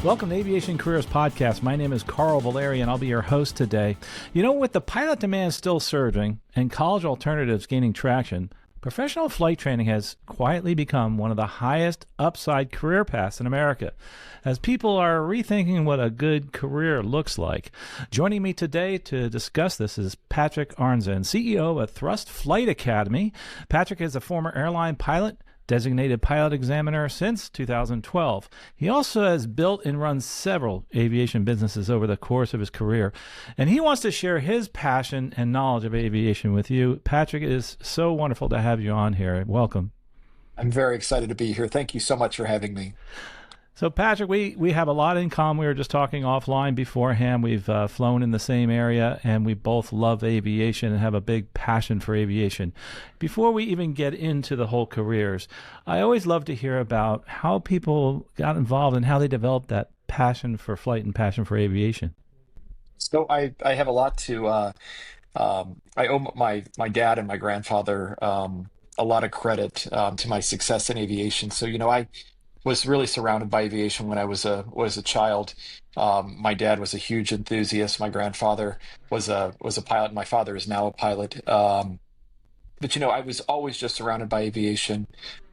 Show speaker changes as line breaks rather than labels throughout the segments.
Welcome to Aviation Careers Podcast. My name is Carl Valeri, and I'll be your host today. You know, with the pilot demand still surging and college alternatives gaining traction, professional flight training has quietly become one of the highest upside career paths in America, as people are rethinking what a good career looks like. Joining me today to discuss this is Patrick Arnzen, CEO of Thrust Flight Academy. Patrick is a former airline pilot, designated pilot examiner since 2012. He also has built and run several aviation businesses over the course of his career, and he wants to share his passion and knowledge of aviation with you. Patrick, it is so wonderful to have you on here. Welcome.
I'm very excited to be here. Thank you so much for having me.
So, Patrick, we have a lot in common. We were just talking offline beforehand. We've flown in the same area, and we both love aviation and have a big passion for aviation. Before we even get into the whole careers, I always love to hear about how people got involved and how they developed that passion for flight and passion for aviation.
So I have a lot to, I owe my dad and my grandfather a lot of credit to my success in aviation. So, I was really surrounded by aviation when I was a child. My dad was a huge enthusiast. My grandfather was a pilot. My father is now a pilot. But I was always just surrounded by aviation,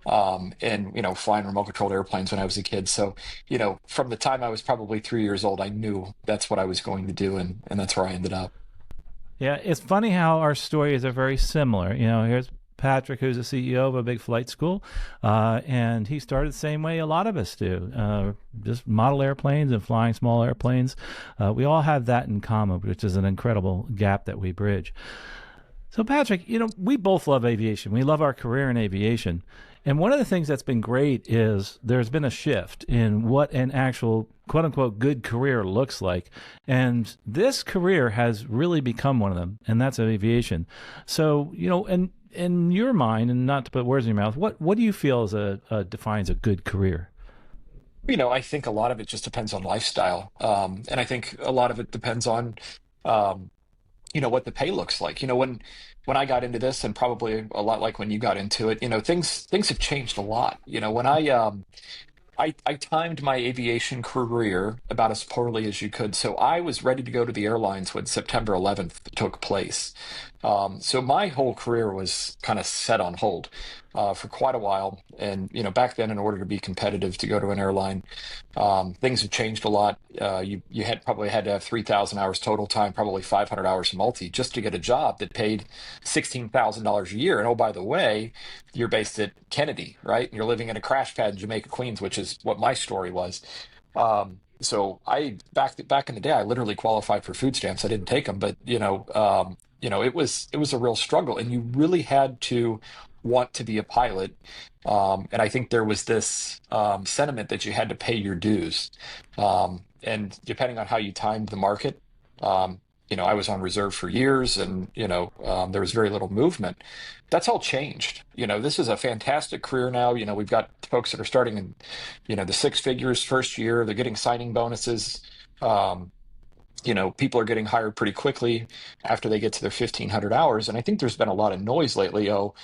and flying remote controlled airplanes when I was a kid. So from the time I was probably 3 years old, I knew that's what I was going to do, and that's where I ended up.
Yeah, it's funny how our stories are very similar. Here's Patrick, who's a CEO of a big flight school, and he started the same way a lot of us do, just model airplanes and flying small airplanes. We all have that in common, which is an incredible gap that we bridge. So, Patrick, we both love aviation. We love our career in aviation. And one of the things that's been great is there's been a shift in what an actual quote-unquote good career looks like. And this career has really become one of them, and that's aviation. So, and in your mind, and not to put words in your mouth, what do you feel defines a good career?
I think a lot of it just depends on lifestyle. And I think a lot of it depends on, what the pay looks like. When I got into this, and probably a lot like when you got into it, things have changed a lot. When I timed my aviation career about as poorly as you could. So I was ready to go to the airlines when September 11th took place. So my whole career was kind of set on hold for quite a while. And, back then, in order to be competitive to go to an airline, things have changed a lot. You probably had to have 3,000 hours total time, probably 500 hours multi, just to get a job that paid $16,000 a year. And oh, by the way, you're based at Kennedy, right? And you're living in a crash pad in Jamaica, Queens, which is what my story was. So back in the day, I literally qualified for food stamps. I didn't take them, but it was a real struggle, and you really had to want to be a pilot. And I think there was this sentiment that you had to pay your dues. And depending on how you timed the market, I was on reserve for years, and there was very little movement. That's all changed. This is a fantastic career now. We've got folks that are starting in the six figures first year. They're getting signing bonuses. People are getting hired pretty quickly after they get to their 1,500 hours. And I think there's been a lot of noise lately, well,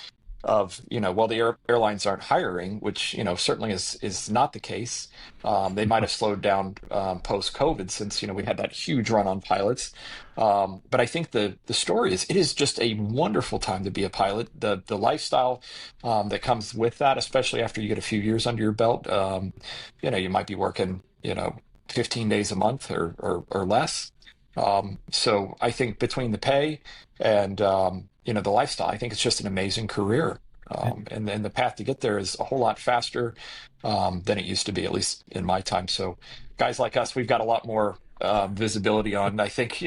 the airlines aren't hiring, which, certainly is not the case. They might have slowed down post-COVID since, we had that huge run on pilots. But I think the story is, it is just a wonderful time to be a pilot. The lifestyle that comes with that, especially after you get a few years under your belt, you might be working, 15 days a month or less. So I think between the pay and, the lifestyle, I think it's just an amazing career. And then the path to get there is a whole lot faster than it used to be, at least in my time. So guys like us, we've got a lot more visibility on, I think,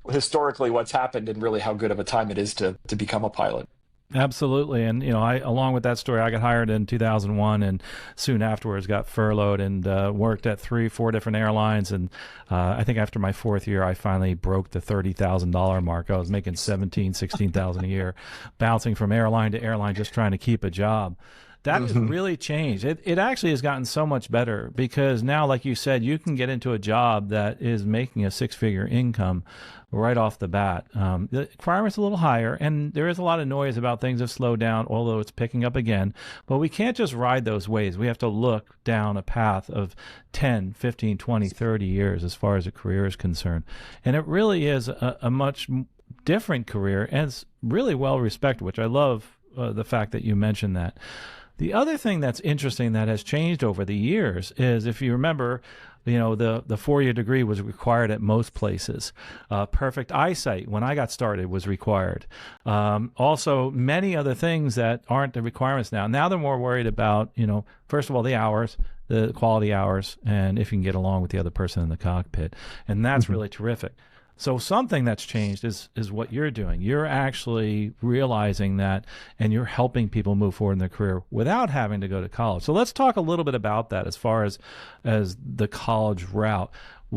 historically what's happened and really how good of a time it is to become a pilot.
Absolutely. And, along with that story, I got hired in 2001 and soon afterwards got furloughed and worked at 3-4 different airlines. And I think after my fourth year, I finally broke the $30,000 mark. I was making $16,000 a year, bouncing from airline to airline, just trying to keep a job. That has
Hmm.
really changed. It actually has gotten so much better because now, like you said, you can get into a job that is making a six-figure income right off the bat. The requirement's a little higher, and there is a lot of noise about things have slowed down, although it's picking up again. But we can't just ride those waves. We have to look down a path of 10, 15, 20, 30 years as far as a career is concerned. And it really is a much different career, and it's really well respected, which I love the fact that you mentioned that. The other thing that's interesting that has changed over the years is if you remember, the 4-year degree was required at most places. Perfect eyesight, when I got started, was required. Also, many other things that aren't the requirements now. Now they're more worried about, first of all, the hours, the quality hours, and if you can get along with the other person in the cockpit. And that's
Hmm.
really terrific. So something that's changed is what you're doing. You're actually realizing that, and you're helping people move forward in their career without having to go to college. So let's talk a little bit about that as far as the college route.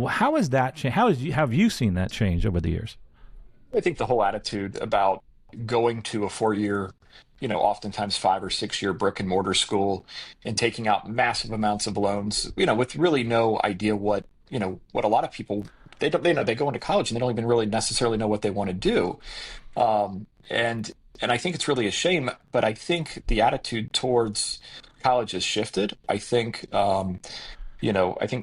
How has that changed? Have you seen that change over the years?
I think the whole attitude about going to a 4-year, oftentimes 5 or 6 year brick and mortar school and taking out massive amounts of loans, with really no idea what a lot of people they go into college and they don't even really necessarily know what they want to do. And I think it's really a shame, but I think the attitude towards college has shifted. I think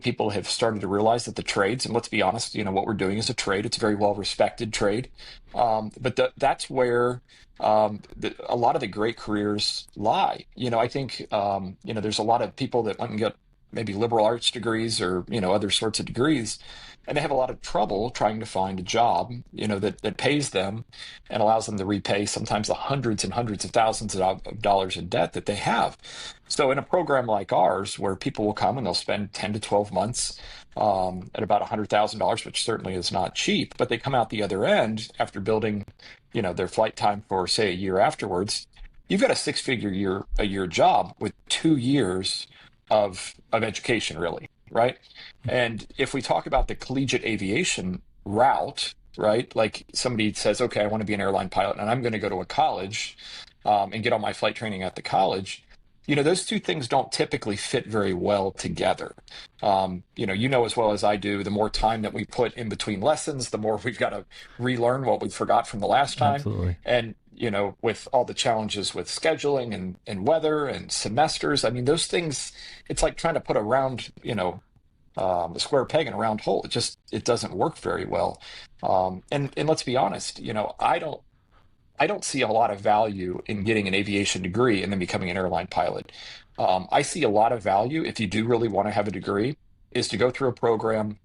people have started to realize that the trades, and let's be honest, what we're doing is a trade. It's a very well respected trade. That's where a lot of the great careers lie. I think, there's a lot of people that went and get maybe liberal arts degrees or, other sorts of degrees, and they have a lot of trouble trying to find a job, that pays them and allows them to repay sometimes the hundreds and hundreds of thousands of dollars in debt that they have. So in a program like ours, where people will come and they'll spend 10 to 12 months at about $100,000, which certainly is not cheap, but they come out the other end after building, their flight time for, say, a year afterwards. You've got a a year job with 2 years of education, really, right? And if we talk about the collegiate aviation route, right, like somebody says, okay, I want to be an airline pilot and I'm going to go to a college and get all my flight training at the college. Those two things don't typically fit very well together. As well as I do, the more time that we put in between lessons, the more we've got to relearn what we forgot from the last time.
Absolutely.
And, with all the challenges with scheduling and weather and semesters, I mean, those things, it's like trying to put a square peg in a round hole. It doesn't work very well. And let's be honest, I don't see a lot of value in getting an aviation degree and then becoming an airline pilot. I see a lot of value if you do really want to have a degree, is to go through a program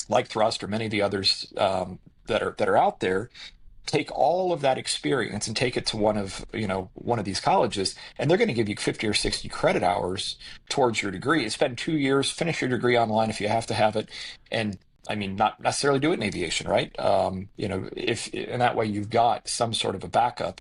like Thrust or many of the others that are out there. Take all of that experience and take it to one of these colleges, and they're going to give you 50 or 60 credit hours towards your degree. Spend 2 years, finish your degree online if you have to have it, and I mean, not necessarily do it in aviation, right? If in that way you've got some sort of a backup,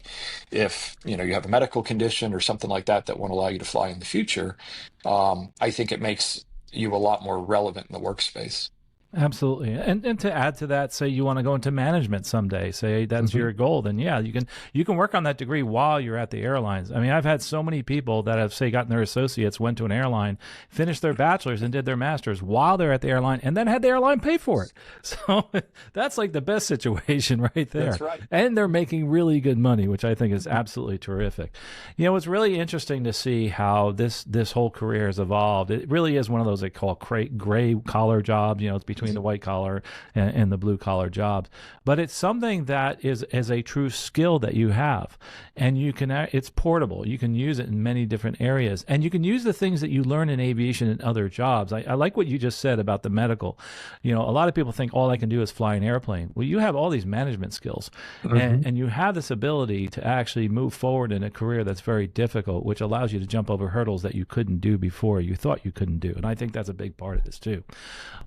if you have a medical condition or something like that that won't allow you to fly in the future, I think it makes you a lot more relevant in the workspace.
Absolutely. And to add to that, say you want to go into management someday, say that's
Hmm.
your goal, then yeah, you can work on that degree while you're at the airlines. I mean, I've had so many people that have, say, gotten their associates, went to an airline, finished their bachelor's and did their master's while they're at the airline, and then had the airline pay for it. So that's like the best situation right there.
That's right.
And they're making really good money, which I think is absolutely terrific. It's really interesting to see how this whole career has evolved. It really is one of those they call gray collar jobs. It's between the white collar and the blue collar jobs, but it's something that is a true skill that you have, and it's portable. You can use it in many different areas, and you can use the things that you learn in aviation in other jobs. I like what you just said about the medical. A lot of people think all I can do is fly an airplane. Well, you have all these management skills,
Hmm.
and you have this ability to actually move forward in a career that's very difficult, which allows you to jump over hurdles that you couldn't do before, you thought you couldn't do. And I think that's a big part of this too.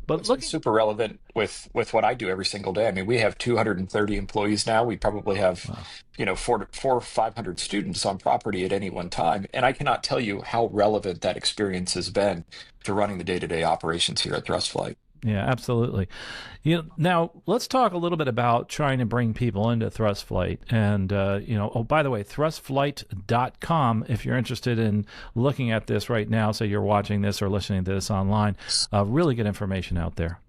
But
It's
looking,
super relevant with what I do every single day. I mean, we have 230 employees now. We probably have,
wow.
4 or 500 students on property at any one time, and I cannot tell you how relevant that experience has been to running the day-to-day operations here at Thrust Flight.
Yeah, absolutely. Now let's talk a little bit about trying to bring people into thrust flight. And, oh, by the way, thrustflight.com, if you're interested in looking at this right now, so you're watching this or listening to this online, really good information out there.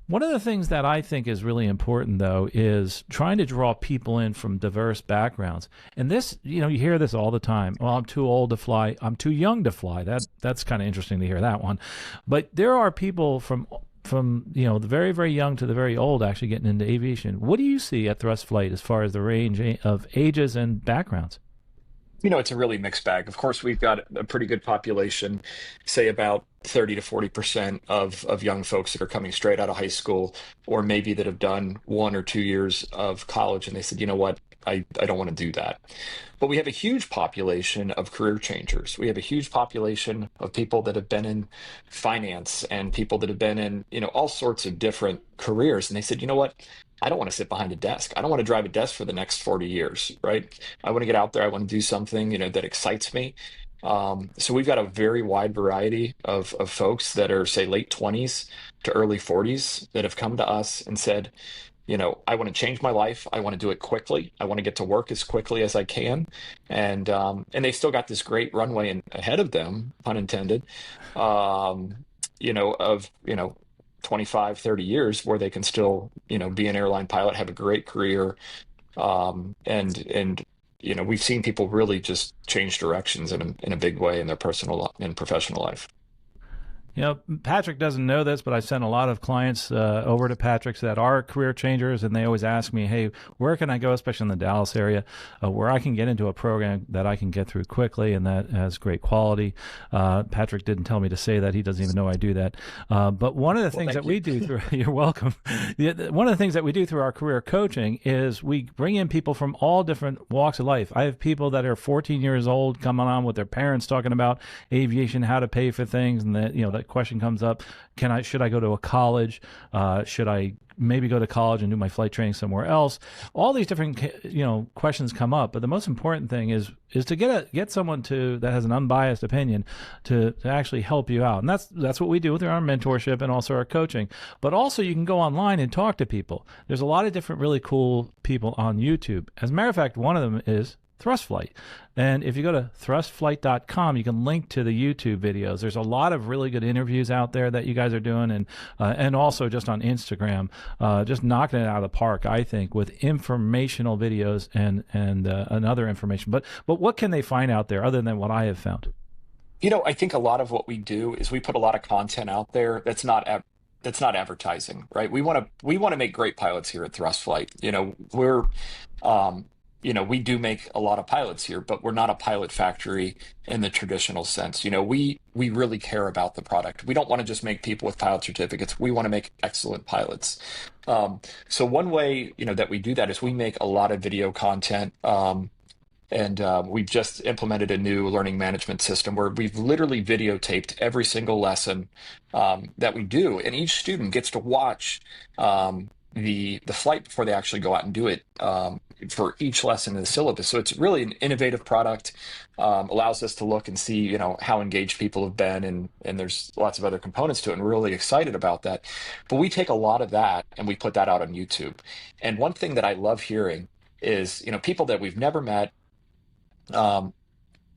One of the things that I think is really important, though, is trying to draw people in from diverse backgrounds. And this, you hear this all the time. Well, I'm too old to fly. I'm too young to fly. That's kind of interesting to hear that one. But there are people from the very, very young to the very old actually getting into aviation. What do you see at Thrust Flight as far as the range of ages and backgrounds?
It's a really mixed bag. Of course, we've got a pretty good population, say about 30 to 40% of young folks that are coming straight out of high school, or maybe that have done 1 or 2 years of college and they said, you know what, I don't want to do that. But we have a huge population of career changers. We have a huge population of people that have been in finance and people that have been in, all sorts of different careers. And they said, you know what? I don't want to sit behind a desk. I don't want to drive a desk for the next 40 years, right? I want to get out there. I want to do something, that excites me. So we've got a very wide variety of folks that are, say, late 20s to early 40s that have come to us and said, I want to change my life. I want to do it quickly. I want to get to work as quickly as I can. And they've still got this great runway ahead of them, pun intended, of 25, 30 years where they can still, be an airline pilot, have a great career. And we've seen people really just change directions in a big way in their personal and professional life.
Patrick doesn't know this, but I sent a lot of clients over to Patrick's that are career changers, and they always ask me, hey, where can I go, especially in the Dallas area, where I can get into a program that I can get through quickly and that has great quality. Patrick didn't tell me to say that. He doesn't even know I do that. But one of the things that we do through, you're welcome. One of the things that we do through our career coaching is we bring in people from all different walks of life. I have people that are 14 years old coming on with their parents talking about aviation, how to pay for things, and that question comes up: should I go to a college? Should I maybe go to college and do my flight training somewhere else? All these different questions come up, but the most important thing is to get someone that has an unbiased opinion to actually help you out. And that's what we do with our mentorship and also our coaching. But also you can go online and talk to people. There's a lot of different really cool people on YouTube. As a matter of fact, one of them is Thrust Flight. And if you go to thrustflight.com, you can link to the YouTube videos. There's a lot of really good interviews out there that you guys are doing, and also just on Instagram, just knocking it out of the park, I think, with informational videos and other information. But what can they find out there other than what I have found?
I think a lot of what we do is we put a lot of content out there that's not advertising, right? We want to make great pilots here at Thrust Flight. We're we do make a lot of pilots here, but we're not a pilot factory in the traditional sense. We really care about the product. We don't want to just make people with pilot certificates. We want to make excellent pilots. So one way, that we do that is we make a lot of video content. And we've just implemented a new learning management system where we've literally videotaped every single lesson that we do, and each student gets to watch the flight before they actually go out and do it for each lesson in the syllabus. So it's really an innovative product, allows us to look and see, how engaged people have been, and there's lots of other components to it, and we're really excited about that. But we take a lot of that and we put that out on YouTube. And one thing that I love hearing is, people that we've never met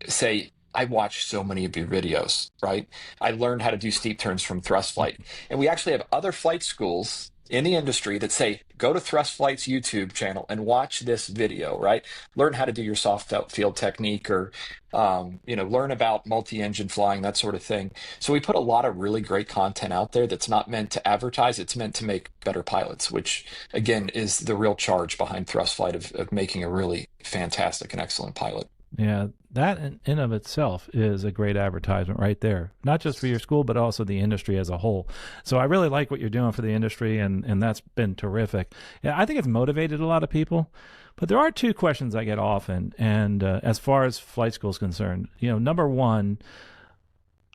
say, I watched so many of your videos, right? I learned how to do steep turns from Thrust Flight. And we actually have other flight schools in the industry that say, go to Thrust Flight's YouTube channel and watch this video, right? Learn how to do your soft field technique, or, learn about multi-engine flying, that sort of thing. So we put a lot of really great content out there that's not meant to advertise. It's meant to make better pilots, which again is the real charge behind Thrust Flight of making a really fantastic and excellent pilot.
Yeah, that in of itself is a great advertisement right there, not just for your school, but also the industry as a whole. So I really like what you're doing for the industry, and that's been terrific. Yeah, I think it's motivated a lot of people. But there are two questions I get often, and as far as flight school is concerned, number one,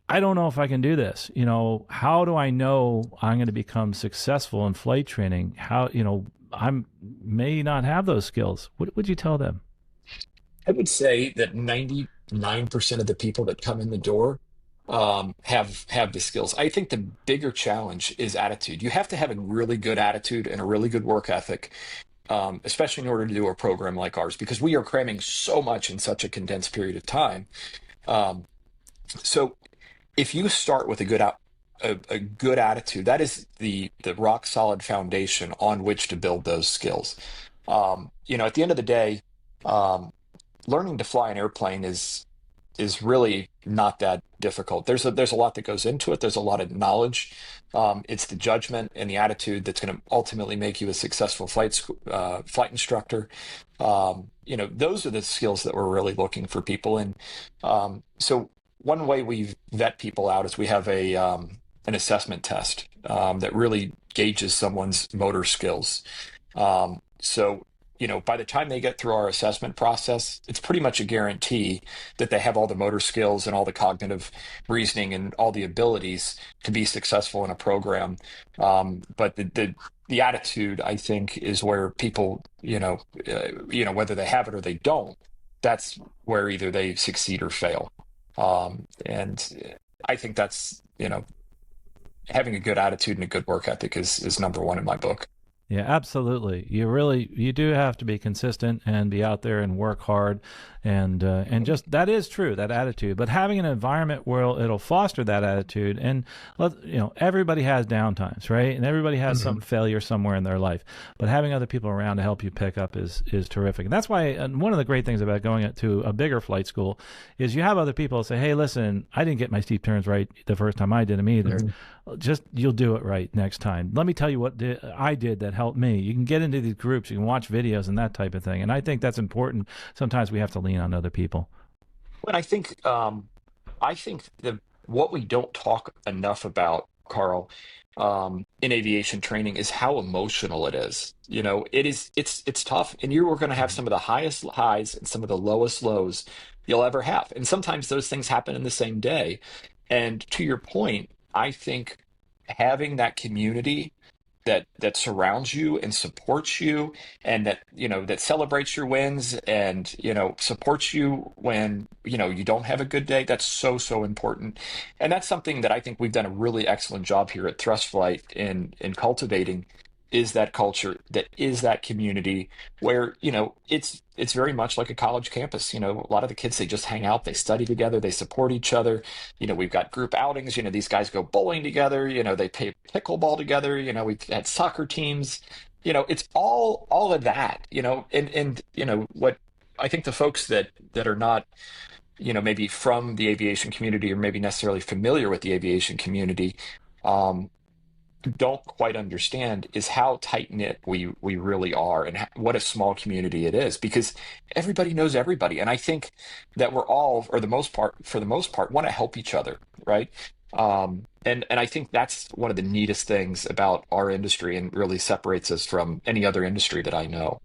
I don't know if I can do this. How do I know I'm going to become successful in flight training? How, I may not have those skills. What would you tell them?
I would say that 99% of the people that come in the door have the skills. I think the bigger challenge is attitude. You have to have a really good attitude and a really good work ethic, especially in order to do a program like ours, because we are cramming so much in such a condensed period of time. Um, so if you start with a good attitude, that is the rock solid foundation on which to build those skills. At the end of the day, um, learning to fly an airplane is really not that difficult. There's a lot that goes into it. There's a lot of knowledge. It's the judgment and the attitude that's going to ultimately make you a successful flight instructor. Those are the skills that we're really looking for people. And so one way we vet people out is we have an assessment test that really gauges someone's motor skills. By the time they get through our assessment process, it's pretty much a guarantee that they have all the motor skills and all the cognitive reasoning and all the abilities to be successful in a program. But the attitude, I think, is where people, whether they have it or they don't, that's where either they succeed or fail. And I think that's, having a good attitude and a good work ethic is number one in my book.
Yeah, absolutely. You do have to be consistent and be out there and work hard, and just that is true, that attitude. But having an environment where it'll foster that attitude, and everybody has downtimes, right? And everybody has some failure somewhere in their life. But having other people around to help you pick up is terrific. And that's why one of the great things about going to a bigger flight school is you have other people say, "Hey, listen, I didn't get my steep turns right the first time I did them either. Just you'll do it right next time. Let me tell you what I did that helped me." You can get into these groups, you can watch videos and that type of thing. And I think that's important. Sometimes we have to lean on other people.
But I think the what we don't talk enough about, Carl, in aviation training is how emotional it is. It's tough, and you are going to have some of the highest highs and some of the lowest lows you'll ever have, and sometimes those things happen in the same day. And to your point, I think having that community that surrounds you and supports you, and that celebrates your wins, and supports you when you don't have a good day, that's so important. And that's something that I think we've done a really excellent job here at Thrust Flight in cultivating, is that culture, that is that community where it's very much like a college campus. A lot of the kids, they just hang out, they study together, they support each other. We've got group outings. These guys go bowling together. They play pickleball together. We've had soccer teams. It's all of that. And what I think the folks that are not maybe from the aviation community, or maybe necessarily familiar with the aviation community, um, don't quite understand is how tight knit we really are, and what a small community it is, because everybody knows everybody. And I think that we're all, or for the most part, want to help each other, right? And I think that's one of the neatest things about our industry, and really separates us from any other industry that I know.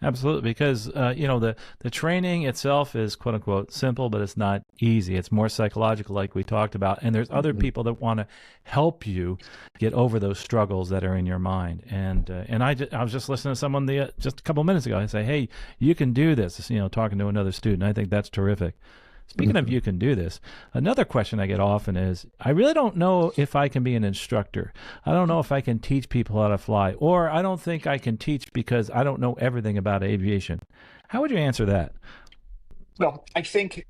Absolutely, because the training itself is quote unquote simple, but it's not easy. It's more psychological, like we talked about. And there's other
Mhm.
people that want to help you get over those struggles that are in your mind. And I was just listening to someone just a couple minutes ago. I say, "Hey, you can do this." Talking to another student. I think that's terrific. Speaking of
Mhm.
you can do this, another question I get often is, I really don't know if I can be an instructor. I don't know if I can teach people how to fly, or I don't think I can teach because I don't know everything about aviation. How would you answer that?
Well, I think,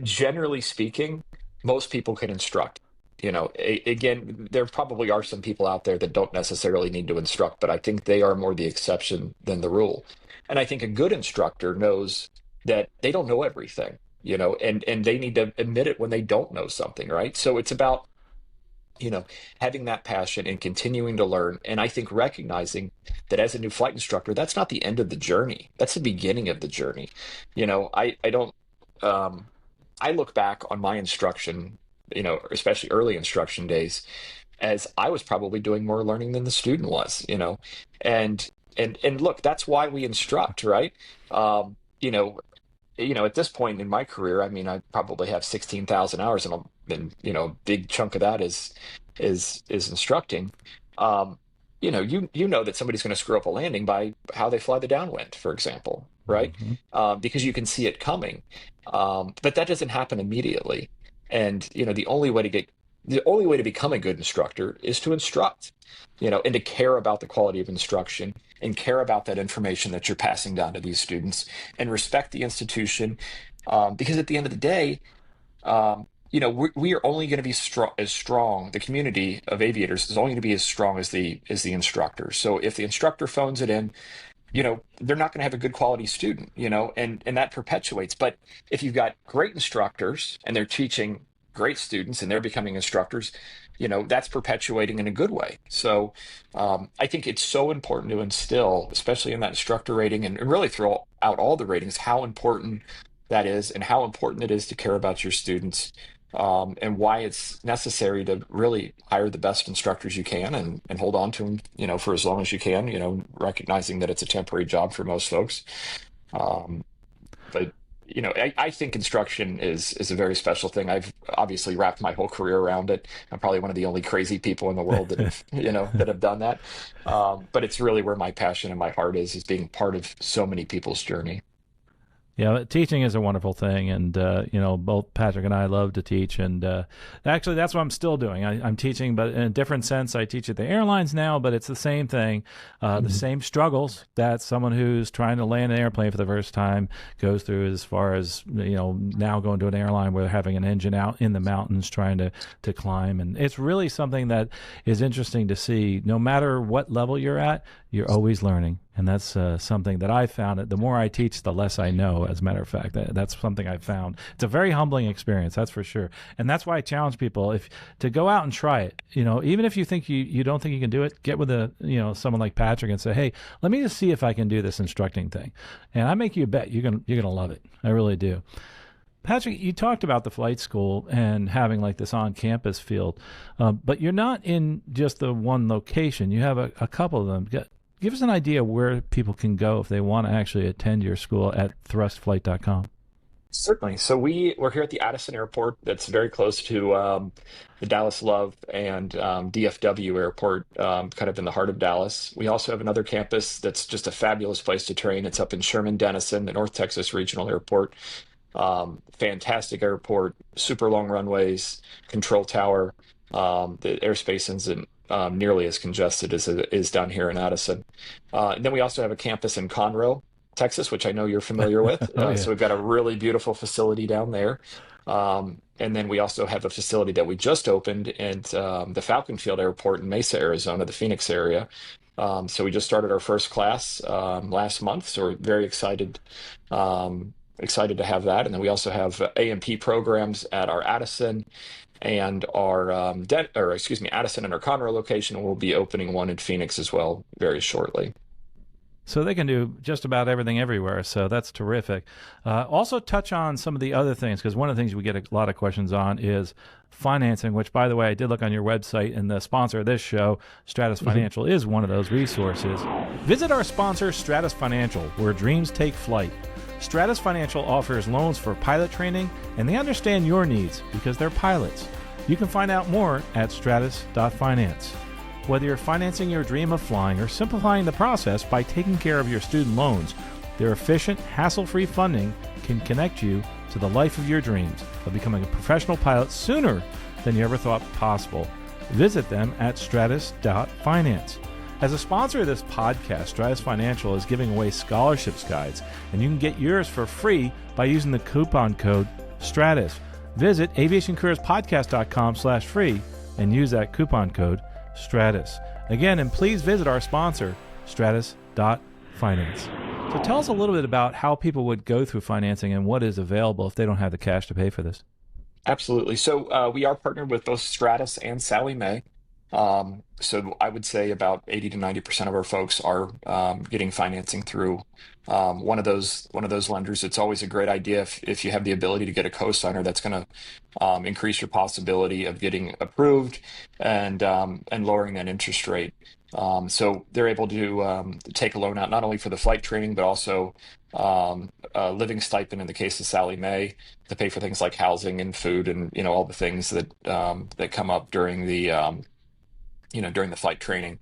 generally speaking, most people can instruct. Again, there probably are some people out there that don't necessarily need to instruct, but I think they are more the exception than the rule. And I think a good instructor knows that they don't know everything, and they need to admit it when they don't know something, right? So it's about, you know, having that passion and continuing to learn. And I think recognizing that as a new flight instructor, that's not the end of the journey. That's the beginning of the journey. I don't, um, I look back on my instruction, especially early instruction days, as I was probably doing more learning than the student was, and, and look, that's why we instruct, right? Um, you know, at this point in my career, I mean, I probably have 16,000 hours, a big chunk of that is instructing. Um, you know that somebody's going to screw up a landing by how they fly the downwind, for example, right?
Hmm.
Because you can see it coming. But that doesn't happen immediately. And, the only way to become a good instructor is to instruct, and to care about the quality of instruction and care about that information that you're passing down to these students and respect the institution. Because at the end of the day, we are only going to be strong. The community of aviators is only going to be as strong as the instructor. So if the instructor phones it in, they're not going to have a good quality student, and that perpetuates. But if you've got great instructors and they're teaching great students and they're becoming instructors, that's perpetuating in a good way. So I think it's so important to instill, especially in that instructor rating and really throw out all the ratings, how important that is and how important it is to care about your students, and why it's necessary to really hire the best instructors you can and hold on to them, for as long as you can, recognizing that it's a temporary job for most folks. Um, but I think instruction is a very special thing. I've obviously wrapped my whole career around it. I'm probably one of the only crazy people in the world that have, that have done that. But it's really where my passion and my heart is being part of so many people's journey.
Yeah, teaching is a wonderful thing, and both Patrick and I love to teach, and actually, that's what I'm still doing. I'm teaching, but in a different sense. I teach at the airlines now, but it's the same thing, the same struggles that someone who's trying to land an airplane for the first time goes through. As far as now going to an airline where they're having an engine out in the mountains trying to climb, and it's really something that is interesting to see. No matter what level you're at, you're always learning. And that's something that I found. The more I teach, the less I know, as a matter of fact. That's something I've found. It's a very humbling experience, that's for sure. And that's why I challenge people to go out and try it. Even if you think you don't think you can do it, get with someone like Patrick and say, hey, let me just see if I can do this instructing thing. And I make you a bet you're gonna love it. I really do. Patrick, you talked about the flight school and having like this on-campus field, but you're not in just the one location. You have a couple of them. Give us an idea where people can go if they want to actually attend your school at thrustflight.com.
Certainly. So we're here at the Addison Airport. That's very close to the Dallas Love and DFW Airport, kind of in the heart of Dallas. We also have another campus that's just a fabulous place to train. It's up in Sherman-Denison, the North Texas Regional Airport. Fantastic airport, super long runways, control tower. The airspace isn't nearly as congested as it is down here in Addison. And then we also have a campus in Conroe, Texas, which I know you're familiar with.
Oh, yeah.
So we've got a really beautiful facility down there. And then we also have a facility that we just opened at the Falcon Field Airport in Mesa, Arizona, the Phoenix area. So we just started our first class last month. So we're very excited to have that. And then we also have A&P programs at our Addison and our Addison and our Conroe location. And we'll be opening one in Phoenix as well very shortly.
So they can do just about everything everywhere. So that's terrific. Also touch on some of the other things, because one of the things we get a lot of questions on is financing, which, by the way, I did look on your website, and the sponsor of this show, Stratus Financial, is one of those resources. Visit our sponsor, Stratus Financial, where dreams take flight. Stratus Financial offers loans for pilot training, and they understand your needs because they're pilots. You can find out more at stratus.finance. Whether you're financing your dream of flying or simplifying the process by taking care of your student loans, their efficient, hassle-free funding can connect you to the life of your dreams of becoming a professional pilot sooner than you ever thought possible. Visit them at stratus.finance. As a sponsor of this podcast, Stratus Financial is giving away scholarships guides, and you can get yours for free by using the coupon code STRATUS. Visit aviationcareerspodcast.com/free and use that coupon code STRATUS. Again, and please visit our sponsor, stratus.finance. So tell us a little bit about how people would go through financing and what is available if they don't have the cash to pay for this.
Absolutely. So we are partnered with both Stratus and Sallie Mae. So I would say about 80 to 90% of our folks are getting financing through one of those lenders. It's always a great idea if you have the ability to get a co-signer. That's going to increase your possibility of getting approved and lowering that interest rate. So they're able to take a loan out not only for the flight training, but also a living stipend in the case of Sallie Mae to pay for things like housing and food and all the things that come up during the flight training.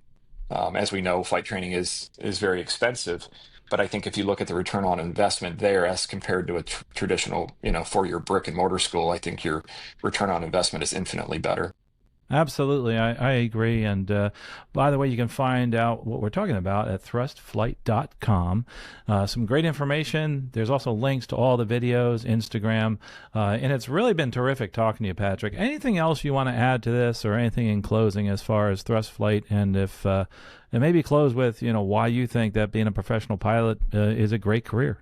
As we know, flight training is very expensive. But I think if you look at the return on investment there as compared to a traditional, 4-year brick and mortar school, I think your return on investment is infinitely better.
Absolutely, I agree. And by the way, you can find out what we're talking about at thrustflight.com. Some great information. There's also links to all the videos, Instagram, and it's really been terrific talking to you, Patrick. Anything else you want to add to this, or anything in closing as far as Thrust Flight, and if and maybe close with why you think that being a professional pilot is a great career?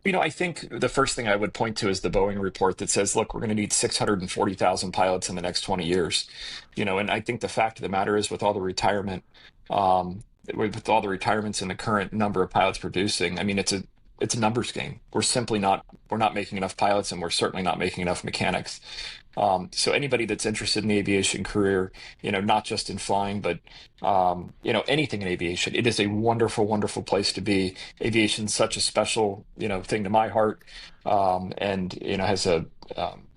I think the first thing I would point to is the Boeing report that says, look, we're going to need 640,000 pilots in the next 20 years. And I think the fact of the matter is with all the with all the retirements and the current number of pilots producing, I mean, it's a numbers game. We're not making enough pilots, and we're certainly not making enough mechanics. So anybody that's interested in the aviation career, not just in flying, but anything in aviation, it is a wonderful, wonderful place to be. Aviation's such a special, thing to my heart, and has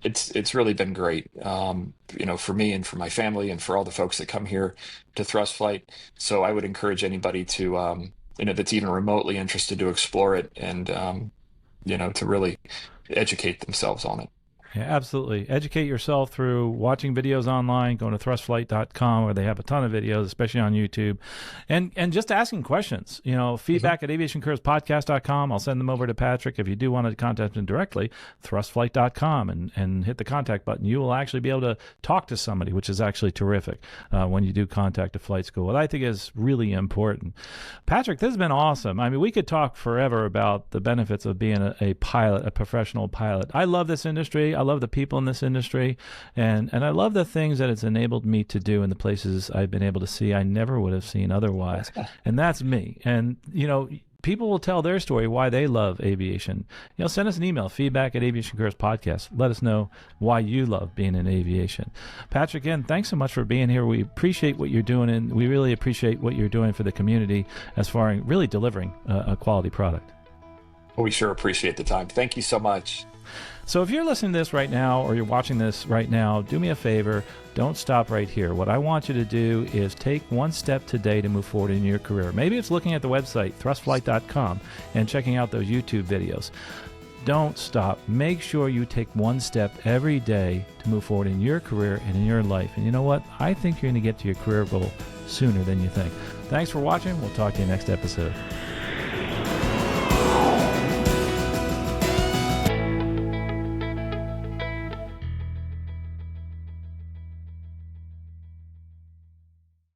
it's really been great, for me and for my family and for all the folks that come here to Thrust Flight. So I would encourage anybody to, that's even remotely interested to explore it and, to really educate themselves on it.
Yeah, absolutely. Educate yourself through watching videos online, going to thrustflight.com, where they have a ton of videos, especially on YouTube, and just asking questions. Feedback at aviationcareerspodcast.com. I'll send them over to Patrick. If you do want to contact him directly, thrustflight.com and hit the contact button. You will actually be able to talk to somebody, which is actually terrific when you do contact a flight school. What I think is really important. Patrick, this has been awesome. I mean, we could talk forever about the benefits of being a pilot, a professional pilot. I love this industry. I love the people in this industry, and I love the things that it's enabled me to do in the places I've been able to see I never would have seen otherwise. And that's me. And, people will tell their story, why they love aviation. Send us an email, feedback at Aviation Careers Podcast. Let us know why you love being in aviation. Patrick, again, thanks so much for being here. We appreciate what you're doing, and we really appreciate what you're doing for the community as far as really delivering a quality product.
We sure appreciate the time. Thank you so much.
So if you're listening to this right now, or you're watching this right now, do me a favor, don't stop right here. What I want you to do is take one step today to move forward in your career. Maybe it's looking at the website, thrustflight.com, and checking out those YouTube videos. Don't stop. Make sure you take one step every day to move forward in your career and in your life. And you know what? I think you're going to get to your career goal sooner than you think. Thanks for watching. We'll talk to you next episode.